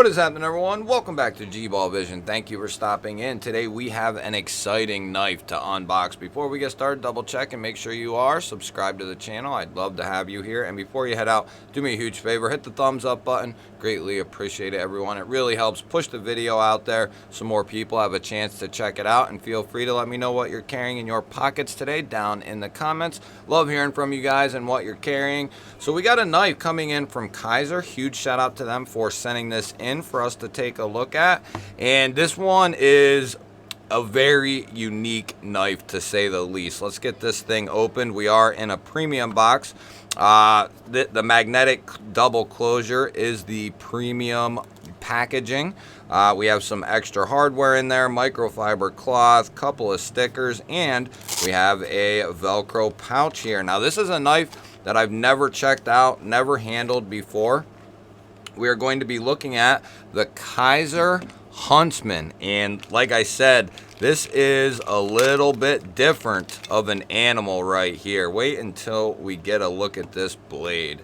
What is happening, everyone? Welcome back to G-Ball Vision. Thank you for stopping in. Today we have an exciting knife to unbox. Before we get started, double check and make sure you are subscribed to the channel. I'd love to have you here. And before you head out, do me a huge favor, hit the thumbs up button. Greatly appreciate it, everyone. It really helps push the video out there so more people have a chance to check it out. And feel free to let me know what you're carrying in your pockets today down in the comments. Love hearing from you guys and what you're carrying. So we got a knife coming in from Kizer. Huge shout out to them for sending this in for us to take a look at. And this one is a very unique knife, to say the least. Let's get this thing opened. We are in a premium box. The magnetic double closure is the premium packaging. We have some extra hardware in there, microfiber cloth, couple of stickers, and we have a Velcro pouch here. Now this is a knife that I've never checked out, never handled before. We are going to be looking at the Kizer Huntsmen, and like I said, this is a little bit different of an animal right here. Wait until we get a look at this blade.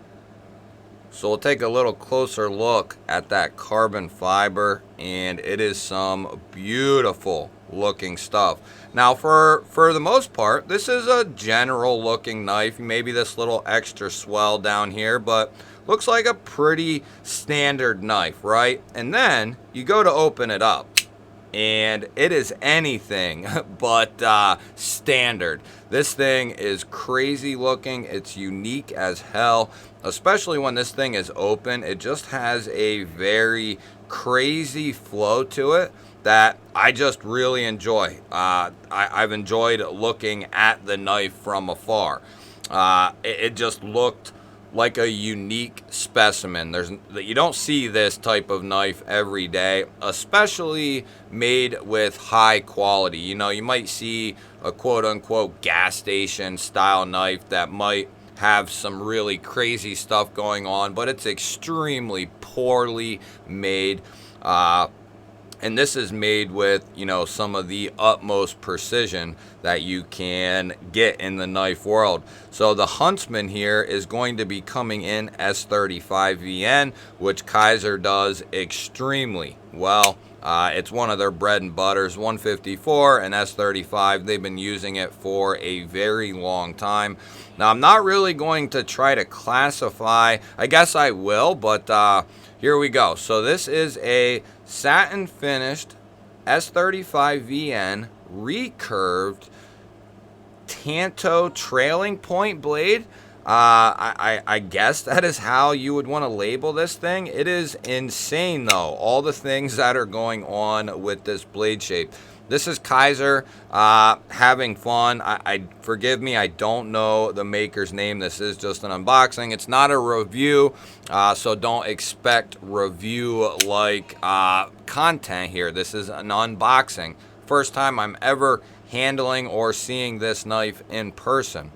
So we'll take a little closer look at that carbon fiber, and it is some beautiful looking stuff. Now for the most part, this is a general looking knife. Maybe this little extra swell down here, but looks like a pretty standard knife, right? And then you go to open it up, and it is anything but standard. This thing is crazy looking. It's unique as hell, especially when this thing is open. It just has a very crazy flow to it that I just really enjoy. I've enjoyed looking at the knife from afar. It just looked like a unique specimen. You don't see this type of knife every day, especially made with high quality. You know, you might see a quote-unquote gas station style knife that might have some really crazy stuff going on, but it's extremely poorly made. And this is made with, you know, some of the utmost precision that you can get in the knife world. So the Huntsman here is going to be coming in S35VN, which Kizer does extremely well. It's one of their bread and butters. 154 and S35, they've been using it for a very long time. Now, I'm not really going to try to classify. I guess I will, but here we go. So this is a satin finished S35VN recurved Tanto trailing point blade. I guess that is how you would want to label this thing. It is insane though, all the things that are going on with this blade shape. This is Kizer having fun. Forgive me, I don't know the maker's name. This is just an unboxing. It's not a review, so don't expect review-like content here. This is an unboxing. First time I'm ever handling or seeing this knife in person.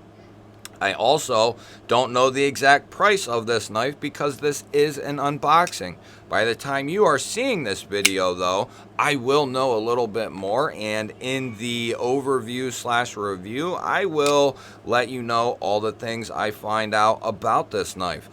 I also don't know the exact price of this knife because this is an unboxing. By the time you are seeing this video though, I will know a little bit more, and in the overview / review, I will let you know all the things I find out about this knife.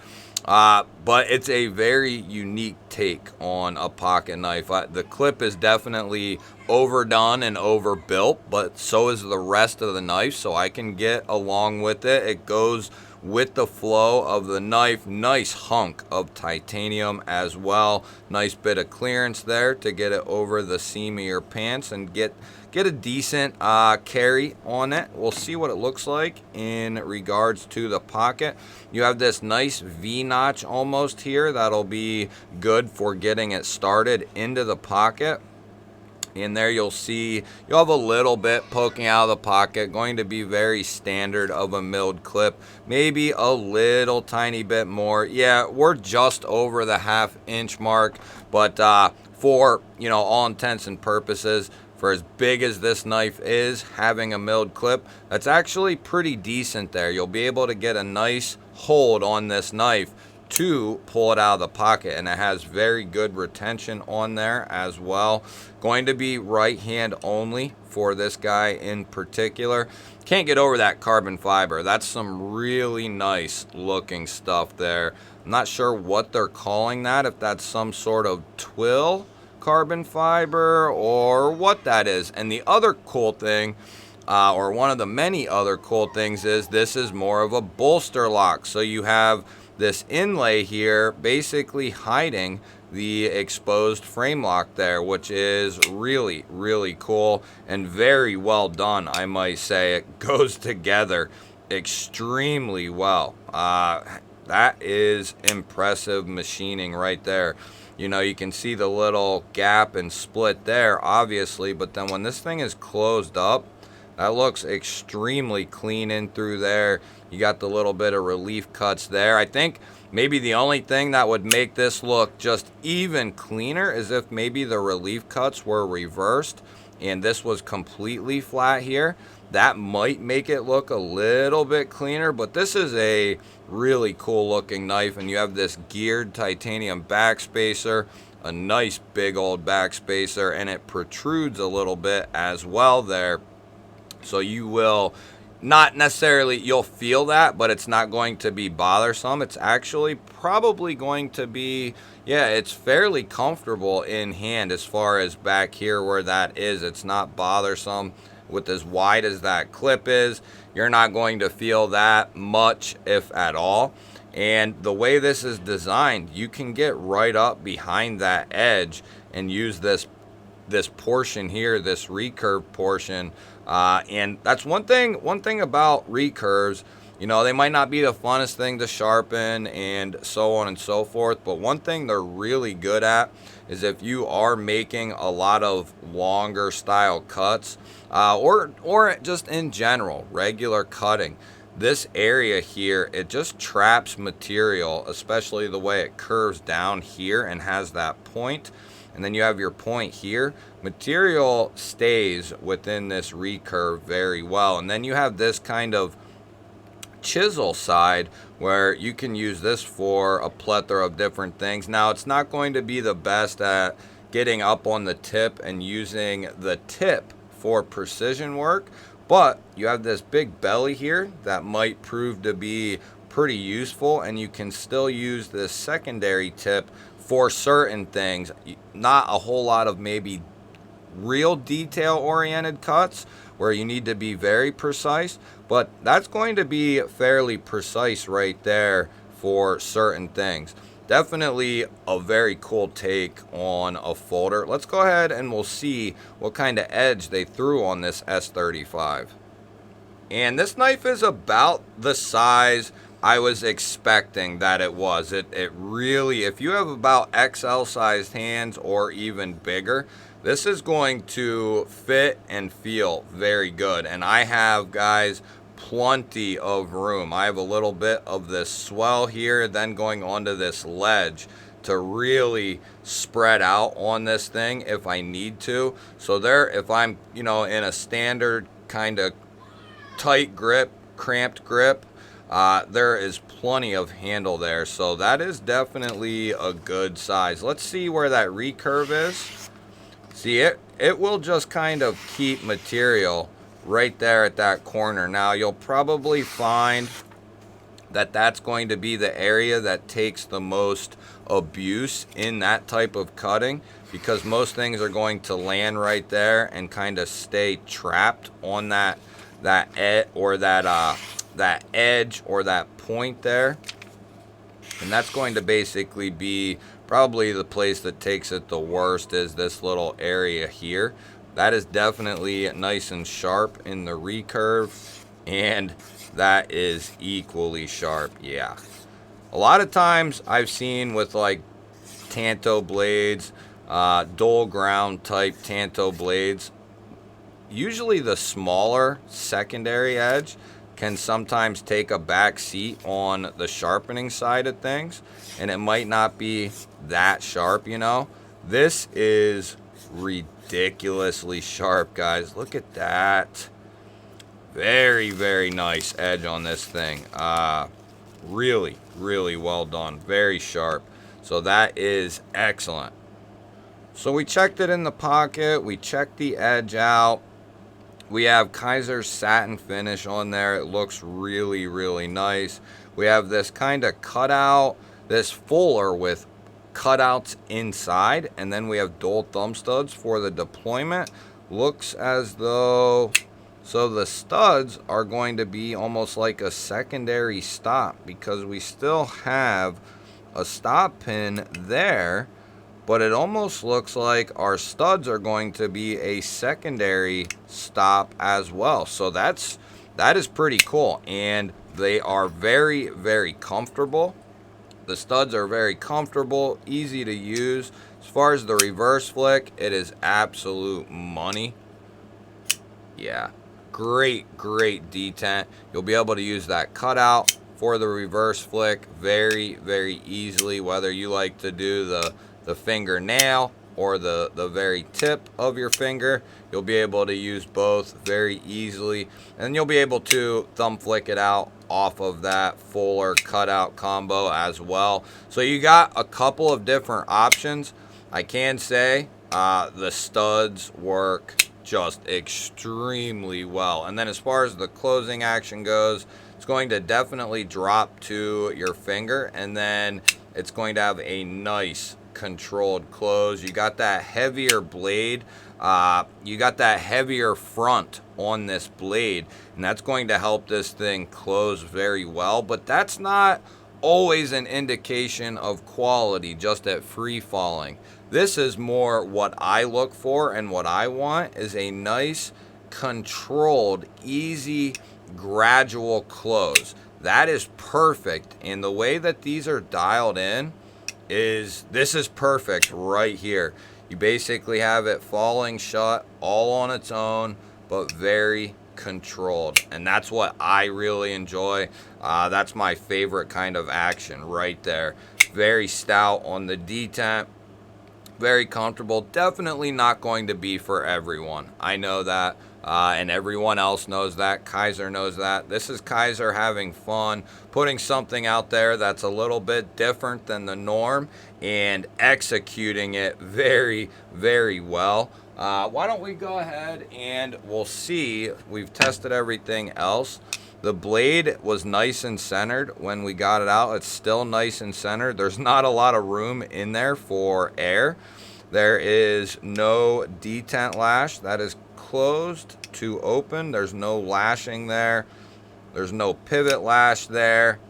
But it's a very unique take on a pocket knife. The clip is definitely overdone and overbuilt, but so is the rest of the knife, so I can get along with it. It goes with the flow of the knife. Nice hunk of titanium as well. Nice bit of clearance there to get it over the seam of your pants and get a decent carry on it. We'll see what it looks like in regards to the pocket. You have this nice V-notch almost here that'll be good for getting it started into the pocket. In there you'll have a little bit poking out of the pocket, going to be very standard of a milled clip, maybe a little tiny bit more. Yeah, we're just over the ½ inch mark, but for, you know, all intents and purposes, for as big as this knife is, having a milled clip, that's actually pretty decent there. You'll be able to get a nice hold on this knife to pull it out of the pocket, and it has very good retention on there as well. Going to be right hand only for this guy in particular. Can't get over that carbon fiber. That's some really nice looking stuff there. I'm not sure what they're calling that, if that's some sort of twill carbon fiber or what that is. And the other cool thing, or one of the many other cool things, is this is more of a bolster lock. So you have this inlay here basically hiding the exposed frame lock there, which is really, really cool and very well done, I might say. It goes together extremely well. That is impressive machining right there. You know, you can see the little gap and split there, obviously, but then when this thing is closed up, that looks extremely clean in through there. You got the little bit of relief cuts there. I think maybe the only thing that would make this look just even cleaner is if maybe the relief cuts were reversed and this was completely flat here. That might make it look a little bit cleaner, but this is a really cool looking knife, and you have this geared titanium backspacer, a nice big old backspacer, and it protrudes a little bit as well there. So you will not necessarily, you'll feel that, but it's not going to be bothersome. It's actually probably going to be, yeah, it's fairly comfortable in hand as far as back here where that is. It's not bothersome. With as wide as that clip is, you're not going to feel that much, if at all. And the way this is designed, you can get right up behind that edge and use this portion here, this recurve portion. And that's one thing about recurves. You know, they might not be the funnest thing to sharpen and so on and so forth, but one thing they're really good at is if you are making a lot of longer style cuts, or just in general, regular cutting, this area here, it just traps material, especially the way it curves down here and has that point. And then you have your point here. Material stays within this recurve very well. And then you have this kind of chisel side where you can use this for a plethora of different things. Now, it's not going to be the best at getting up on the tip and using the tip for precision work, but you have this big belly here that might prove to be pretty useful, and you can still use this secondary tip for certain things. Not a whole lot of maybe real detail oriented cuts where you need to be very precise, but that's going to be fairly precise right there for certain things. Definitely a very cool take on a folder. Let's go ahead and we'll see what kind of edge they threw on this S35. And this knife is about the size I was expecting that it was. It really, if you have about XL sized hands or even bigger, this is going to fit and feel very good. And I have, guys, plenty of room. I have a little bit of this swell here, then going onto this ledge to really spread out on this thing if I need to. So there, if I'm, you know, in a standard kind of tight grip, cramped grip, there is plenty of handle there. So that is definitely a good size. Let's see where that recurve is. See, it will just kind of keep material right there at that corner. Now, you'll probably find that that's going to be the area that takes the most abuse in that type of cutting, because most things are going to land right there and kind of stay trapped on that edge or that edge or that point there. And that's going to basically be probably the place that takes it the worst, is this little area here. That is definitely nice and sharp in the recurve, and that is equally sharp. Yeah. A lot of times I've seen with like tanto blades, dull ground type tanto blades, usually the smaller secondary edge can sometimes take a back seat on the sharpening side of things, and it might not be that sharp, you know. This is ridiculously sharp, guys. Look at that. Very, very nice edge on this thing. Really, really well done. Very sharp. So that is excellent. So we checked it in the pocket. We checked the edge out. We have Kizer's satin finish on there. It looks really, really nice. We have this kind of cutout this fuller with cutouts inside, and then we have dual thumb studs for the deployment. Looks as though, so the studs are going to be almost like a secondary stop, because we still have a stop pin there, but it almost looks like our studs are going to be a secondary stop as well. So that is pretty cool, and they are very, very comfortable. The studs are very comfortable, easy to use. As far as the reverse flick, it is absolute money. Yeah, great detent. You'll be able to use that cutout for the reverse flick very, very easily, whether you like to do the fingernail or the very tip of your finger. You'll be able to use both very easily, and you'll be able to thumb flick it out off of that fuller cutout combo as well. So you got a couple of different options. I can say the studs work just extremely well. And then as far as the closing action goes, it's going to definitely drop to your finger, and then it's going to have a nice controlled close. You got that heavier blade, you got that heavier front on this blade, and that's going to help this thing close very well. But that's not always an indication of quality just at free falling. This is more what I look for, and what I want is a nice controlled, easy, gradual close. That is perfect, and the way that these are dialed in is, this is perfect right here. You basically have it falling shut all on its own, but very controlled, and that's what I really enjoy. That's my favorite kind of action right there. Very stout on the detent, very comfortable. Definitely not going to be for everyone. I know that, and everyone else knows that. Kizer knows that. This is Kizer having fun, putting something out there that's a little bit different than the norm, and executing it very, very well. Why don't we go ahead and we'll see. We've tested everything else. The blade was nice and centered when we got it out. It's still nice and centered. There's not a lot of room in there for air. There is no detent lash. That is closed to open. There's no lashing there. There's no pivot lash there.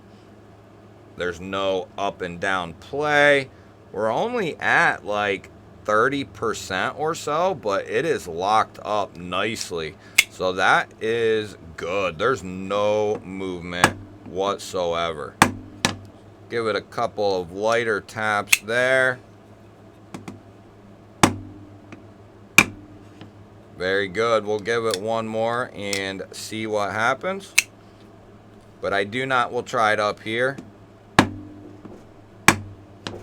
There's no up and down play. We're only at like 30% or so, but it is locked up nicely. So that is good. There's no movement whatsoever. Give it a couple of lighter taps there. Very good. We'll give it one more and see what happens. But we'll try it up here.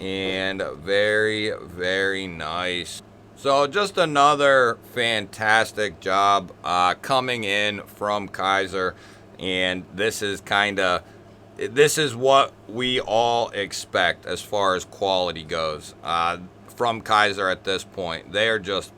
And very, very nice. So just another fantastic job coming in from Kizer, and this is what we all expect as far as quality goes from Kizer at this point. They are just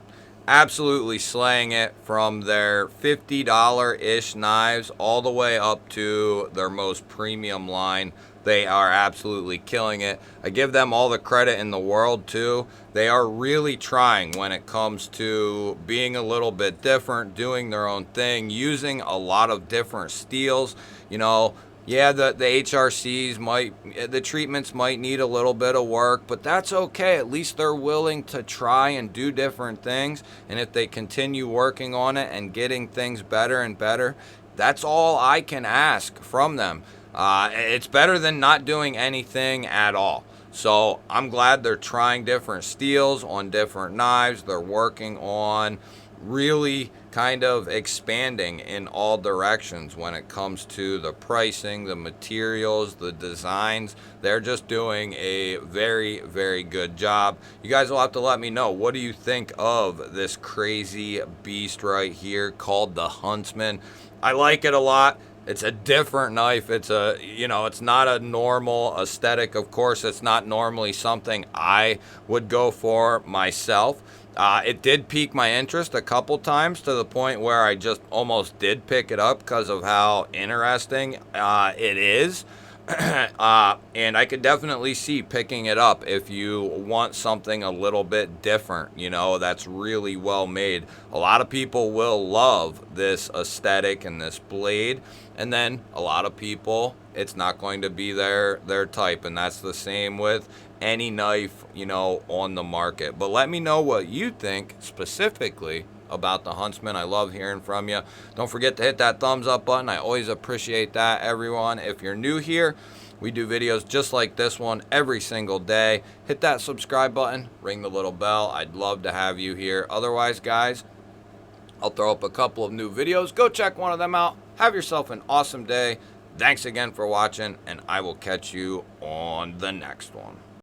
absolutely slaying it, from their $50-ish knives all the way up to their most premium line. They are absolutely killing it. I give them all the credit in the world too. They are really trying when it comes to being a little bit different, doing their own thing, using a lot of different steels. You know, yeah, the HRCs the treatments might need a little bit of work, but that's okay. At least they're willing to try and do different things. And if they continue working on it and getting things better and better, that's all I can ask from them. It's better than not doing anything at all. So I'm glad they're trying different steels on different knives. They're working on really kind of expanding in all directions when it comes to the pricing, the materials, the designs. They're just doing a very, very good job. You guys will have to let me know, what do you think of this crazy beast right here called the Huntsmen? I like it a lot. It's a different knife. It's not a normal aesthetic. Of course, it's not normally something I would go for myself. It did pique my interest a couple times, to the point where I just almost did pick it up because of how interesting it is. And I could definitely see picking it up if you want something a little bit different, you know, that's really well made. A lot of people will love this aesthetic and this blade, and then a lot of people, it's not going to be their type, and that's the same with any knife, you know, on the market. But let me know what you think specifically about the Huntsmen. I love hearing from you. Don't forget to hit that thumbs up button. I always appreciate that, everyone. If you're new here, we do videos just like this one every single day. Hit that subscribe button, ring the little bell. I'd love to have you here. Otherwise, guys, I'll throw up a couple of new videos. Go check one of them out. Have yourself an awesome day. Thanks again for watching, and I will catch you on the next one.